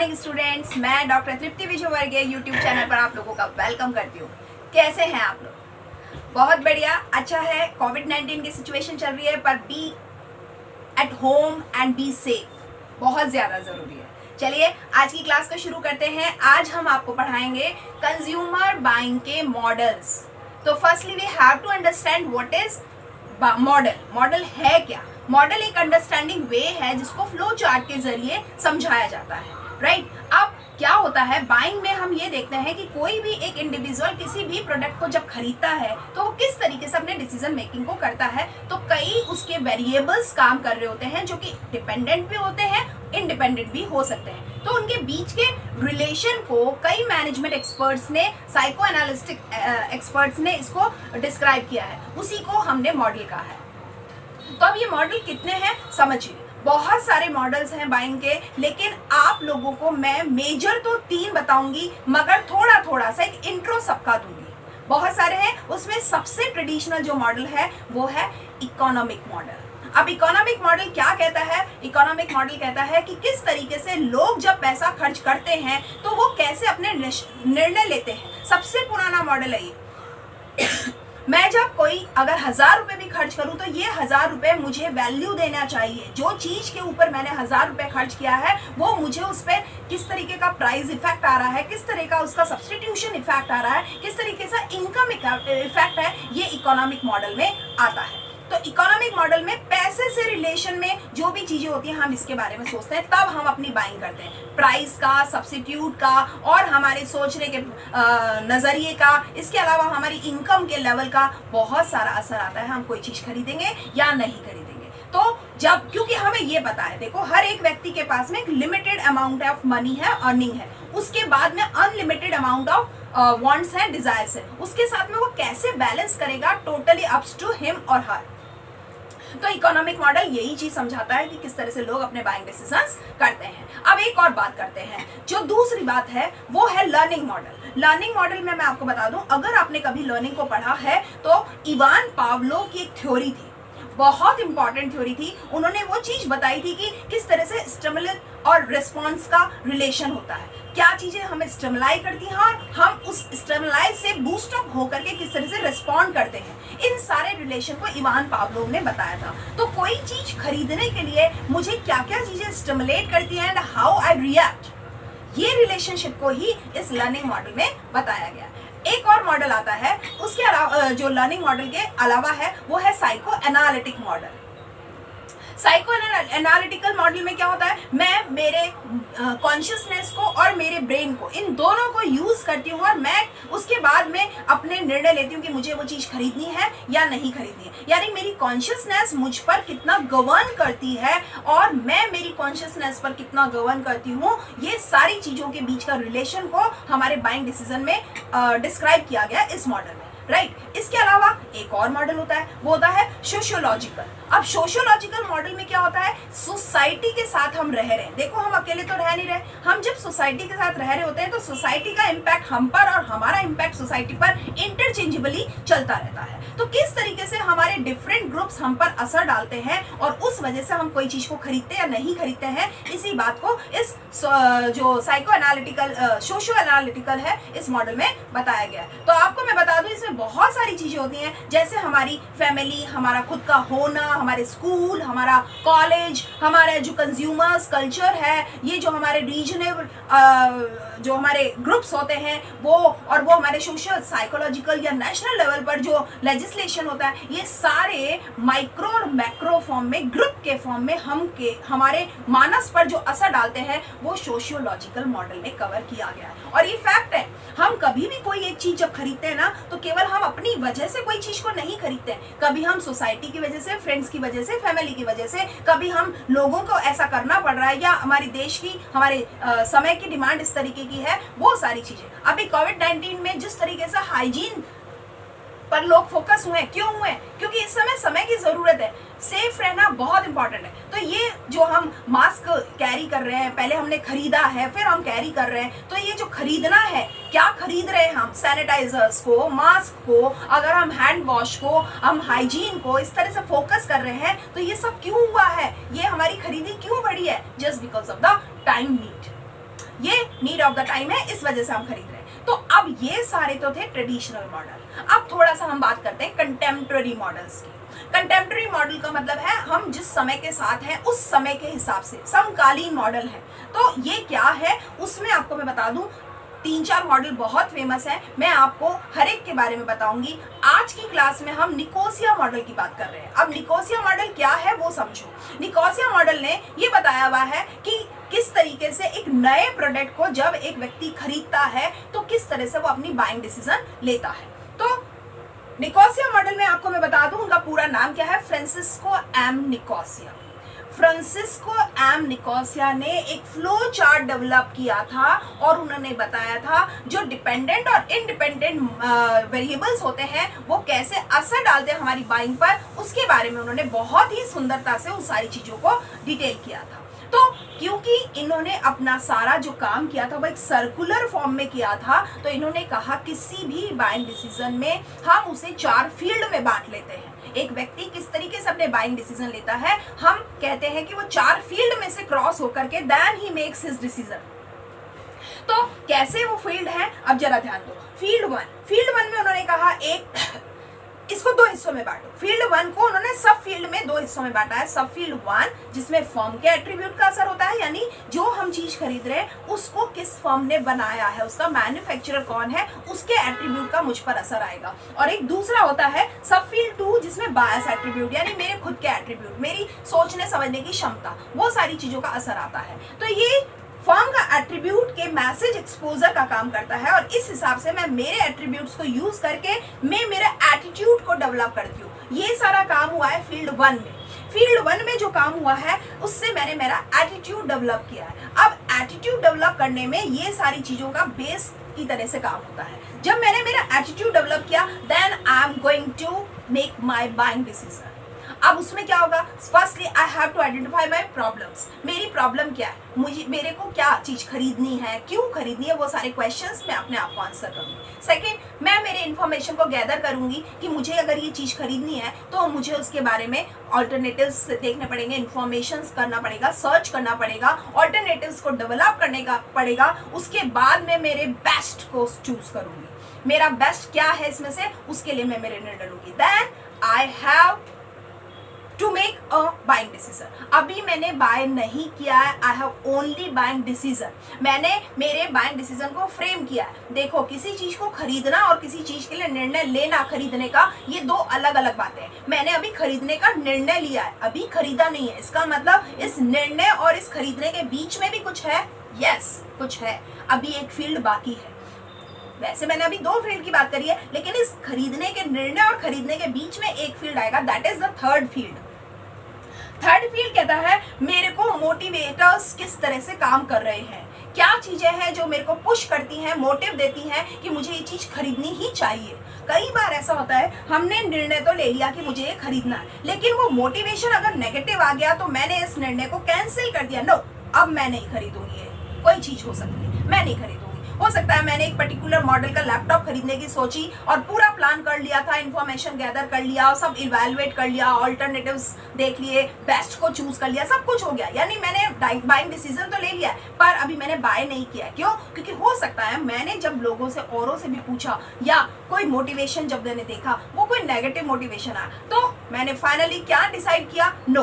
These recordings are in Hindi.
मॉर्निंग स्टूडेंट्स, मैं डॉक्टर तृप्ति विजयवर्गीय यूट्यूब चैनल पर आप लोगों का वेलकम करती हूँ। कैसे हैं आप लोग? बहुत बढ़िया, अच्छा है। कोविड-19 की सिचुएशन चल रही है, पर be at home and be safe बहुत ज़्यादा ज़रूरी है। चलिए आज की क्लास को शुरू करते हैं। आज हम आपको पढ़ाएंगे कंज्यूमर बाइंग के मॉडल्स। तो firstly we have to understand what is model. Model है क्या? मॉडल एक अंडरस्टैंडिंग वे है जिसको फ्लो चार्ट के जरिए समझाया जाता है, राइट? अब क्या होता है, बाइंग में हम ये देखते हैं कि कोई भी एक इंडिविजुअल किसी भी प्रोडक्ट को जब खरीदता है तो वो किस तरीके से अपने डिसीजन मेकिंग को करता है। तो कई उसके वेरिएबल्स काम कर रहे होते हैं जो कि डिपेंडेंट भी होते हैं, इंडिपेंडेंट भी हो सकते हैं। तो उनके बीच के रिलेशन को कई मैनेजमेंट एक्सपर्ट्स ने, साइको एनालिस्टिक एक्सपर्ट्स ने इसको डिस्क्राइब किया है, उसी को हमने मॉडल कहा है। तो अब ये मॉडल कितने हैं समझिए। बहुत सारे मॉडल्स हैं बाइंग के, लेकिन आप लोगों को मैं मेजर तो 3 बताऊंगी, मगर थोड़ा थोड़ा सा एक इंट्रो सबका दूंगी। बहुत सारे हैं, उसमें सबसे ट्रेडिशनल जो मॉडल है वो है इकोनॉमिक मॉडल। अब इकोनॉमिक मॉडल क्या कहता है? इकोनॉमिक मॉडल कहता है कि किस तरीके से लोग जब पैसा खर्च करते हैं तो वो कैसे अपने निर्णय लेते हैं। सबसे पुराना मॉडल है ये। मैं जब कोई अगर 1000 रुपए भी खर्च करूं तो ये 1000 रुपए मुझे वैल्यू देना चाहिए। जो चीज के ऊपर मैंने 1000 रुपए खर्च किया है वो मुझे उस पर किस तरीके का प्राइस इफेक्ट आ रहा है, किस तरह का उसका सब्सटीट्यूशन इफेक्ट आ रहा है, किस तरीके से इनकम इफेक्ट है, ये इकोनॉमिक मॉडल में आता है। तो इकोनॉमिक मॉडल में पैसे से रिलेशन में जो भी चीजें होती हैं हम इसके बारे में सोचते हैं, तब हम अपनी बाइंग करते हैं। प्राइस का, सब्स्टिट्यूट का और हमारे सोचने के नजरिए का, इसके अलावा हमारी इनकम के लेवल का बहुत सारा असर आता है हम कोई चीज खरीदेंगे या नहीं खरीदेंगे। तो जब, क्योंकि हमें ये पता है, देखो हर एक व्यक्ति के पास में एक लिमिटेड अमाउंट ऑफ मनी है, अर्निंग है, उसके बाद में अनलिमिटेड अमाउंट ऑफ वांट्स है, डिजायर्स है, उसके साथ में वो कैसे बैलेंस करेगा, टोटली अप्स टू हिम और हर। तो इकोनॉमिक मॉडल यही चीज समझाता है कि किस तरह से लोग अपने बाइंग डिसीजंस करते हैं। अब एक और बात करते हैं, जो दूसरी बात है वो है लर्निंग मॉडल। लर्निंग मॉडल में मैं आपको बता दूं, अगर आपने कभी लर्निंग को पढ़ा है तो इवान पावलोव की एक थ्योरी थी, बहुत इंपॉर्टेंट थ्योरी थी। उन्होंने वो चीज बताई थी कि किस तरह से स्टिमुलस और रिस्पॉन्स का रिलेशन होता है, क्या चीजें हमें स्टिमुलाई करती हैं और हम उस स्टिमुलाई से बूस्ट अप होकर के किस तरह से रिस्पॉन्ड करते हैं। इन सारे रिलेशन को इवान पावलोव ने बताया था। तो कोई चीज खरीदने के लिए मुझे क्या क्या चीजें स्टिमुलेट करती हैं एंड हाउ आई रिएक्ट, ये रिलेशनशिप को ही इस लर्निंग मॉडल में बताया गया। एक और मॉडल आता है उसके अलावा, जो लर्निंग मॉडल के अलावा है, वो है psycho analytic model. Psycho analytical model में क्या होता है, मैं मेरे कॉन्शियसनेस को और मेरे ब्रेन को, इन दोनों को यूज करती हूँ और मैं उसके बाद में अपने निर्णय लेती हूँ कि मुझे वो चीज खरीदनी है या नहीं खरीदनी है। यानी मेरी कॉन्शियसनेस मुझ पर कितना गवर्न करती है और मैं मेरी कॉन्शियसनेस पर कितना गवर्न करती हूँ, ये सारी चीजों के बीच का रिलेशन को हमारे बाइंग डिसीजन में डिस्क्राइब किया गया इस मॉडल में, राइट? इसके अलावा एक और मॉडल होता है, वो होता है सोशियोलॉजिकल। अब सोशियोलॉजिकल मॉडल में क्या होता है, सोसाइटी के साथ हम रह रहे हैं। देखो हम अकेले तो रह नहीं रहे, हम जब सोसाइटी के साथ रह रहे होते हैं तो सोसाइटी का इम्पैक्ट हम पर और हमारा इम्पैक्ट सोसाइटी पर इंटरचेंजेबली चलता रहता है। तो किस तरीके से हमारे डिफरेंट ग्रुप्स हम पर असर डालते हैं और उस वजह से हम कोई चीज को खरीदते या नहीं खरीदते हैं, इसी बात को इस जो साइको एनालिटिकल, सोशियो एनालिटिकल है, इस मॉडल में बताया गया है। तो आपको मैं बता दूं, इसमें बहुत सारी चीजें होती हैं, जैसे हमारी फैमिली, हमारा खुद का होना, हमारे स्कूल, हमारा कॉलेज, हमारे जो कंज्यूमर्स कल्चर है, ये जो हमारे रीजनल जो हमारे ग्रुप्स होते हैं वो, और वो हमारे सोशल, साइकोलॉजिकल या नेशनल लेवल पर जो लेजिस्लेशन होता है, ये सारे माइक्रो और मैक्रो फॉर्म में, ग्रुप के फॉर्म में हमारे मानस पर जो असर डालते हैं वो सोशियोलॉजिकल मॉडल में कवर किया गया है। और ये फैक्ट है, हम कभी भी कोई एक चीज जब खरीदते हैं ना, तो केवल हम अपनी वजह से कोई चीज को नहीं खरीदते हैं। कभी हम सोसाइटी की वजह से, फ्रेंड्स की वजह से, फैमिली की वजह से, कभी हम लोगों को ऐसा करना पड़ रहा है या हमारे देश की, हमारे समय की डिमांड इस तरीके की है, वो सारी चीजें। अभी कोविड-19 में जिस तरीके से हाइजीन पर लोग फोकस हुए, क्यों हुए? क्योंकि इस समय की जरूरत है, सेफ रहना बहुत इंपॉर्टेंट है। तो ये जो हम मास्क कैरी कर रहे हैं, पहले हमने खरीदा है फिर हम कैरी कर रहे हैं, तो ये जो खरीदना है, क्या खरीद रहे हैं हम? सैनिटाइजर्स को, मास्क को, अगर हम हैंड वॉश को, हम हाइजीन को इस तरह से फोकस कर रहे हैं, तो ये सब क्यों हुआ है? ये हमारी खरीदी क्यों बढ़ी है? Just because of the time need. ये नीड ऑफ द टाइम है, इस वजह से हम खरीद रहे हैं। तो अब ये सारे तो थे ट्रेडिशनल मॉडल। अब थोड़ा सा हम बात करते हैं कंटेम्प्रेरी मॉडल्स की। कंटेम्प्रेरी मॉडल का मतलब है हम जिस समय के साथ हैं उस समय के हिसाब से, समकालीन मॉडल है। तो ये क्या है, उसमें आपको मैं बता दूं 3-4 मॉडल बहुत फेमस है, मैं आपको हर एक के बारे में बताऊंगी। आज की क्लास में हम निकोसिया मॉडल की बात कर रहे हैं। अब निकोसिया मॉडल क्या है वो समझो। निकोसिया मॉडल ने ये बताया हुआ है कि किस तरीके से एक नए प्रोडक्ट को जब एक व्यक्ति खरीदता है तो किस तरह से वो अपनी बाइंग डिसीजन लेता है। तो निकोसिया मॉडल में आपको मैं बता दूं उनका पूरा नाम क्या है, Francisco M Nicosia. Francisco M Nicosia ने एक फ्लो चार्ट डेवलप किया था और उन्होंने बताया था जो डिपेंडेंट और इंडिपेंडेंट वेरिएबल्स होते हैं वो कैसे असर डालते हैं हमारी बाइंग पर, उसके बारे में उन्होंने बहुत ही सुंदरता से उन सारी चीजों को डिटेल किया था। तो क्योंकि इन्होंने अपना सारा जो काम किया था वो एक सर्कुलर फॉर्म में किया था, तो इन्होंने कहा किसी भी बाइंग डिसीजन में हम उसे 4 फील्ड में बांट लेते हैं। एक व्यक्ति किस तरीके से अपने बाइंग डिसीजन लेता है, हम कहते हैं कि वो 4 फील्ड में से क्रॉस होकर के देन ही मेक्स हिज डिसीजन। तो कैसे वो फील्ड है, अब जरा ध्यान दो। फील्ड 1 में उन्होंने कहा इसको 2 हिस्सों में बांटो। फील्ड 1 को उन्होंने सब फील्ड में 2 हिस्सों में बांटा है। सब फील्ड 1 जिसमें फर्म के एट्रीब्यूट का असर होता है, यानी जो हम चीज खरीद रहे हैं उसको किस फर्म ने बनाया है, उसका मैन्युफैक्चरर कौन है, उसके एट्रीब्यूट का मुझ पर असर आएगा। और एक दूसरा होता है सब फील्ड 2 जिसमें बायस एट्रीब्यूट, यानी मेरे खुद के एट्रीब्यूट, मेरी सोचने समझने की क्षमता, वो सारी चीजों का असर आता है। तो ये फर्म का एट्रीब्यूट के मैसेज एक्सपोजर का काम करता है और इस हिसाब से मैं मेरे एट्रीब्यूट्स को यूज करके मैं मेरे एटीट्यूड को डेवलप करती हूँ। ये सारा काम हुआ है फील्ड 1 में। फील्ड 1 में जो काम हुआ है उससे मैंने मेरा एटीट्यूड डेवलप किया है। अब एटीट्यूड डेवलप करने में ये सारी चीजों का बेस की तरह से काम होता है। जब मैंने मेरा एटीट्यूड डेवलप किया then I am going to make my buying decision. अब उसमें क्या होगा, firstly I have to identify my problems. मेरी प्रॉब्लम क्या है, मेरे को क्या चीज खरीदनी है, क्यों खरीदनी है, वो सारे क्वेश्चंस मैं अपने आप को आंसर करूंगी। सेकंड, मैं मेरे इन्फॉर्मेशन को गैदर करूंगी कि मुझे अगर ये चीज खरीदनी है तो मुझे उसके बारे में ऑल्टरनेटिव्स देखने पड़ेंगे, इन्फॉर्मेशन करना पड़ेगा, सर्च करना पड़ेगा, ऑल्टरनेटिव्स को डेवलप करने का पड़ेगा। उसके बाद मैं मेरे बेस्ट को चूज करूंगी। मेरा बेस्ट क्या है इसमें से, उसके लिए मैं मेरे निर्णय लूंगी। Then I have to make a buying decision. अभी मैंने बाय नहीं किया है, I have only buying decision. मैंने मेरे बाइंग डिसीजन को फ्रेम किया है। देखो, किसी चीज को खरीदना और किसी चीज के लिए निर्णय लेना, खरीदने का, ये 2 अलग अलग बातें हैं। मैंने अभी खरीदने का निर्णय लिया है, अभी खरीदा नहीं है। इसका मतलब इस निर्णय और इस खरीदने के बीच में भी कुछ है। यस, कुछ है, अभी एक फील्ड बाकी है। वैसे मैंने अभी 2 फील्ड की बात करी है, लेकिन इस खरीदने के निर्णय और खरीदने के बीच में एक फील्ड आएगा, that is the third field. Third field कहता है मेरे को मोटिवेटर्स किस तरह से काम कर रहे हैं, क्या चीजें हैं जो मेरे को पुश करती हैं, मोटिव देती हैं कि मुझे ये चीज खरीदनी ही चाहिए। कई बार ऐसा होता है, हमने निर्णय तो ले लिया कि मुझे ये खरीदना है, लेकिन वो मोटिवेशन अगर नेगेटिव आ गया तो मैंने इस निर्णय को कैंसिल कर दिया। नो, अब मैं नहीं खरीदूंगी। ये कोई चीज हो सकती है, मैं नहीं खरीदूंगी। हो सकता है मैंने एक पर्टिकुलर मॉडल का लैपटॉप खरीदने की सोची और पूरा प्लान कर लिया था, इन्फॉर्मेशन गैदर कर लिया और सब इवैल्यूएट कर लिया, ऑल्टरनेटिव्स देख लिए, बेस्ट को चूज कर लिया, सब कुछ हो गया, यानी मैंने बाइंग डिसीजन तो ले लिया है, पर अभी मैंने बाय नहीं किया। क्यों? क्योंकि हो सकता है मैंने जब लोगों से, औरों से भी पूछा या कोई मोटिवेशन जब मैंने देखा वो कोई नेगेटिव मोटिवेशन आया, तो मैंने फाइनली क्या डिसाइड किया, नो,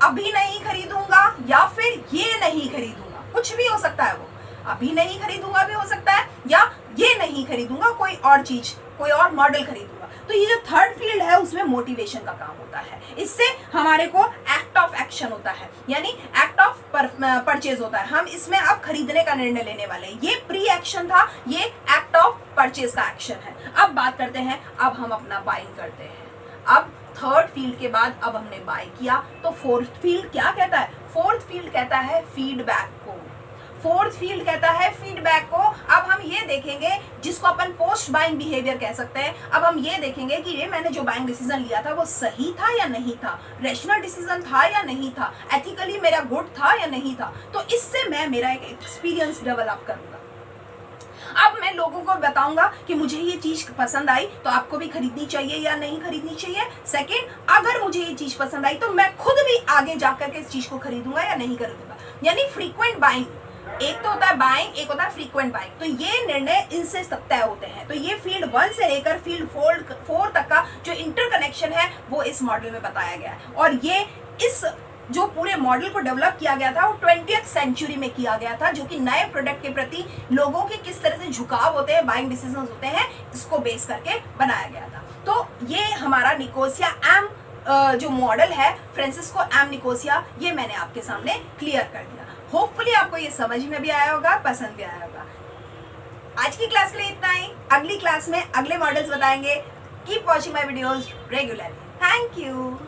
अभी नहीं खरीदूंगा या फिर ये नहीं खरीदूंगा। कुछ भी हो सकता है, वो अभी नहीं खरीदूंगा भी हो सकता है या ये नहीं खरीदूंगा, कोई और चीज, कोई और मॉडल खरीदूंगा। तो ये जो थर्ड फील्ड है उसमें मोटिवेशन का काम होता है। इससे हमारे को एक्ट ऑफ एक्शन होता है, यानी एक्ट ऑफ परचेज होता है। हम इसमें अब खरीदने का निर्णय लेने वाले हैं। ये प्री एक्शन था, ये एक्ट ऑफ परचेज का एक्शन है। अब बात करते हैं, अब हम अपना बाइंग करते हैं। अब थर्ड फील्ड के बाद अब हमने बाय किया, तो फोर्थ फील्ड क्या कहता है? फोर्थ फील्ड कहता है फीडबैक को। फोर्थ फील्ड कहता है फीडबैक को। अब हम ये देखेंगे, जिसको अपन पोस्ट बाइंग बिहेवियर कह सकते हैं। अब हम ये देखेंगे कि ये मैंने जो बाइंग डिसीजन लिया था वो सही था या नहीं था, रेशनल डिसीजन था या नहीं था, एथिकली मेरा गुड था या नहीं था। तो इससे मैं मेरा एक एक्सपीरियंस डेवलप करूंगा। अब मैं लोगों को बताऊंगा कि मुझे ये चीज पसंद आई तो आपको भी खरीदनी चाहिए या नहीं खरीदनी चाहिए। सेकंड, अगर मुझे ये चीज पसंद आई तो मैं खुद भी आगे जाकर के इस चीज को खरीदूंगा या नहीं खरीदूंगा। यानी फ्रीक्वेंट बाइंग, एक तो होता है बाइंग, एक होता है फ्रीक्वेंट बाइंग। तो ये निर्णय इनसे तय होते हैं। तो ये फील्ड 1 से लेकर फील्ड 4 तक का जो इंटरकनेक्शन है वो इस मॉडल में बताया गया है। और ये इस जो पूरे मॉडल को डेवलप किया गया था वो 20th सेंचुरी में किया गया था, जो कि नए प्रोडक्ट के प्रति लोगों के किस तरह से झुकाव होते हैं, बाइंग डिसीजंस होते हैं, इसको बेस करके बनाया गया था। तो ये हमारा निकोसिया एम जो मॉडल है, फ्रांसिस्को एम निकोसिया, ये मैंने आपके सामने क्लियर कर दिया। होपफुली आपको ये समझ में भी आया होगा, पसंद भी आया होगा। आज की क्लास के लिए इतना ही। अगली क्लास में अगले मॉडल्स बताएंगे। Keep watching my videos regularly. Thank you.